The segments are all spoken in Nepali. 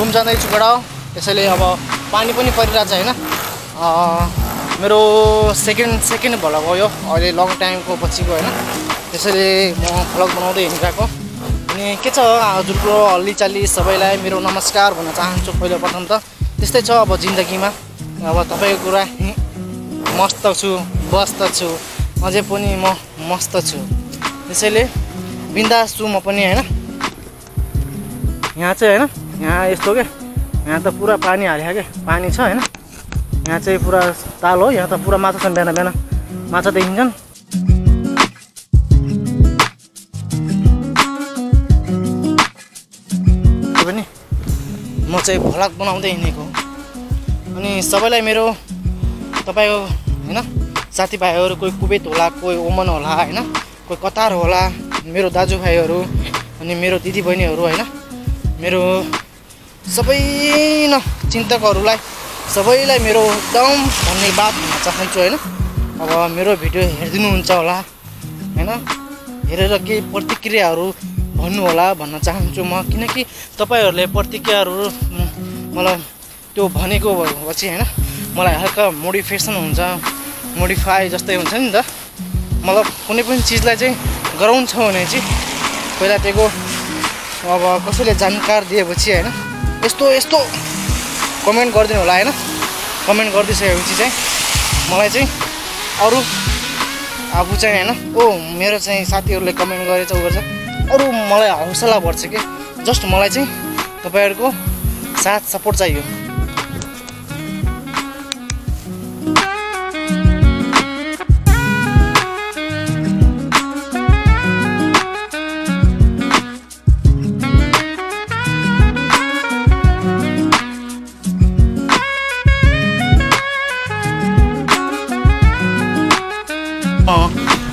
रुम जाँदैछु बडा त्यसैले अब पानी पनि परिरहेछ हैन मेरो सेकेन्ड भल गयो अहिले लङ टाइमको पछिको हैन त्यसैले म भ्लग बनाउँदै हिँडिरहेको अनि के छ हजुरको हल्लीचाली सबैलाई मेरो नमस्कार भन्न चाहन्छु पहिलो प्रथम त त्यस्तै छ अब जिन्दगीमा अब तपाईको कुरा मस्त छु बस्त छु अझै पनि म मस्त छु त्यसैले बिन्दास छु म पनि हैन यहाँ चाहिँ हैन यहाँ यस्तो के यहाँ त पुरा पानी हाल्या के पानी छ हैन यहाँ चाहिँ पुरा ताल हो यहाँ त पुरा माछा छन् बिहान बिहान माछा देखिन्छन् पनि म चाहिँ भ्लग बनाउँदै हिँडेको अनि सबैलाई मेरो तपाईको हैन साथीभाइहरू कोही कुवेत होला कोही ओमन होला हैन कोही कतार होला मेरो दाजुभाइहरू अनि मेरो दिदीबहिनीहरू हैन मेरो सबै चिन्तकहरूलाई सबैलाई मेरो एकदम धन्यवाद भन्न चाहन्छु हैन अब मेरो भिडियो हेरिदिनुहुन्छ होला हैन हेरेर केही प्रतिक्रियाहरू भन्नु होला भन्न चाहन्छु म किनकि तपाईहरुले प्रतिक्रियाहरू मलाई त्यो भनेको पछि हैन मलाई हल्का मोटिभेसन हुन्छ मोडिफाई जस्तै हुन्छ नि त मतलब कुनै पनि चीजलाई चाहिँ गराउँछ भने चाहिँ पहिला त्यसको अब कसैले जानकार दिएपछि हैन यस्तो कमेन्ट गरिदिनु होला हैन कमेन्ट गरिदिसकेपछि चाहिँ मलाई चाहिँ अरु आफू चाहिँ हैन ओ मेरो चाहिँ साथीहरुले कमेन्ट गरेछ उ गर्छ अरु मलाई हौसला बढ्छ के जस्ट मलाई चाहिँ तपाईहरुको साथ सपोर्ट चाहियो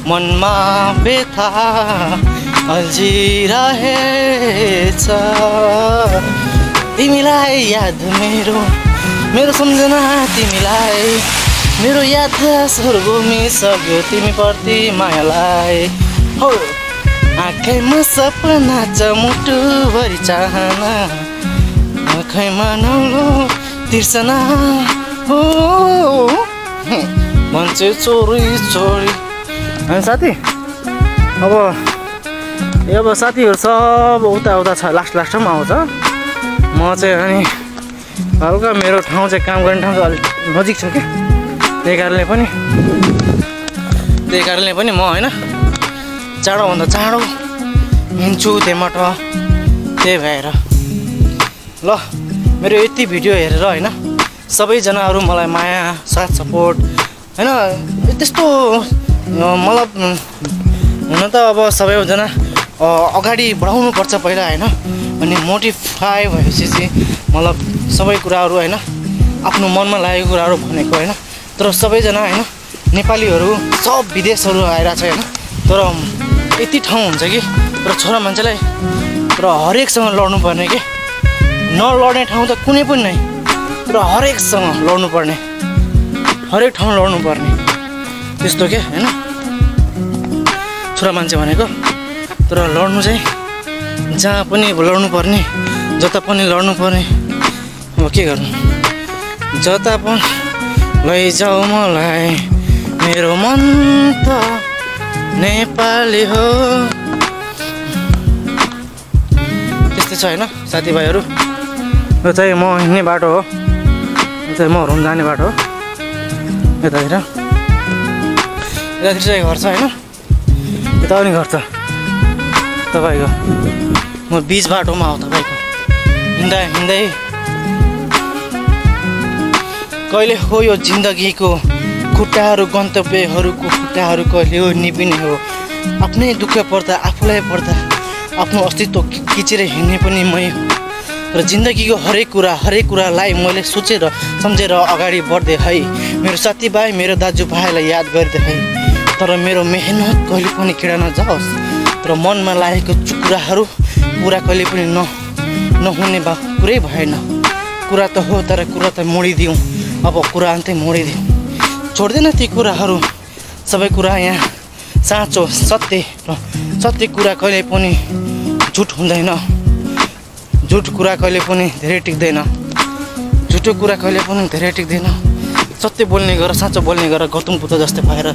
मनमा व्यथा अल्झिरहेछ तिमीलाई याद मेरो सम्झना तिमीलाई मेरो यादहरू घुमिसक्यो तिमी प्रति मायालाई हो आँखैमा सपना छ मुटुभरि चाहना आँखैमा नौलो तिर्सना हो मान्छे चोरी अनि साथी अब साथीहरु सब उता छ लास्टमा आउँछ म चाहिँ अनि हल्का मेरो ठाउँ चाहिँ काम गर्ने ठाउँ चाहिँ अलिक नजिक छ के त्यही कारणले पनि म हैन चाँडोभन्दा चाँडो हिँड्छु त्यहाँबाट त्यही भएर ल मेरो यति भिडियो हेरेर हैन सबैजनाहरु मलाई माया साथ सपोर्ट हैन त्यस्तो मतलब हुन त अब सबैजना अगाडि बढाउनु पर्छ पहिला हैन अनि मोटिभाइ भएपछि चाहिँ मतलब सबै कुराहरु हैन आफ्नो मनमा लागेको कुराहरु भनेको हैन तर सबैजना हैन नेपालीहरु सब विदेशहरु आइरा छ हैन तर यति ठाउँ हुन्छ कि तर छोरा मान्छेलाई तर हरेकसँग लड्नु पर्ने के नलड्ने ठाउँ त कुनै पनि नै तर हरेकसँग लड्नु पर्ने हरेक ठाउँ लड्नु पर्ने त्यस्तो के हैन छोरा मान्छे भनेको तर लड्नु चाहिँ जहाँ पनि लड्नु पर्ने जता पनि लड्नु पर्ने अब के गर्नु जता पनि लैजाऊ मलाई मेरो मन त नेपाली हो त्यस्तै छ हैन साथीभाइहरु यो चाहिँ म हिँड्ने बाटो हो यो चाहिँ म रुम जाने बाटो हो यतातिर चाहिँ घर छ हैन यता पनि घर छ तपाईको म बीच बाटोमा हो तपाईको हिँड्दै कहिले हो यो जिन्दगीको खुट्टाहरू गन्तव्यहरूको खुट्टाहरू कहिले हो निपिने हो आफ्नै दुःख पर्दा आफूलाई पर्दा आफ्नो अस्तित्व किचेर हिँड्ने पनि मै हो र जिन्दगीको हरेक कुरालाई मैले सोचेर सम्झेर अगाडि बढ्दै है मेरो साथीभाइ मेरो दाजुभाइलाई याद गर्दै है तर मेरो मेहनत कहिले पनि खेडा नजाओस् तर मनमा लागेको कुराहरू पुरा कहिले पनि नहुने कुरै भएन कुरा त हो तर कुरा त मोडिदिउँ अब कुरा अन्तै मोडिदिउँ छोड्दैन ती कुराहरू सबै कुरा यहाँ साँचो सत्य कुरा कहिले पनि झुट हुँदैन झुट कुरा कहिले पनि धेरै टिक्दैन, झुटो कुरा कहिले पनि धेरै टिक्दैन। सत्य बोल्ने गर, साँचो बोल्ने गर, गौतम बुद्ध जस्तै भएर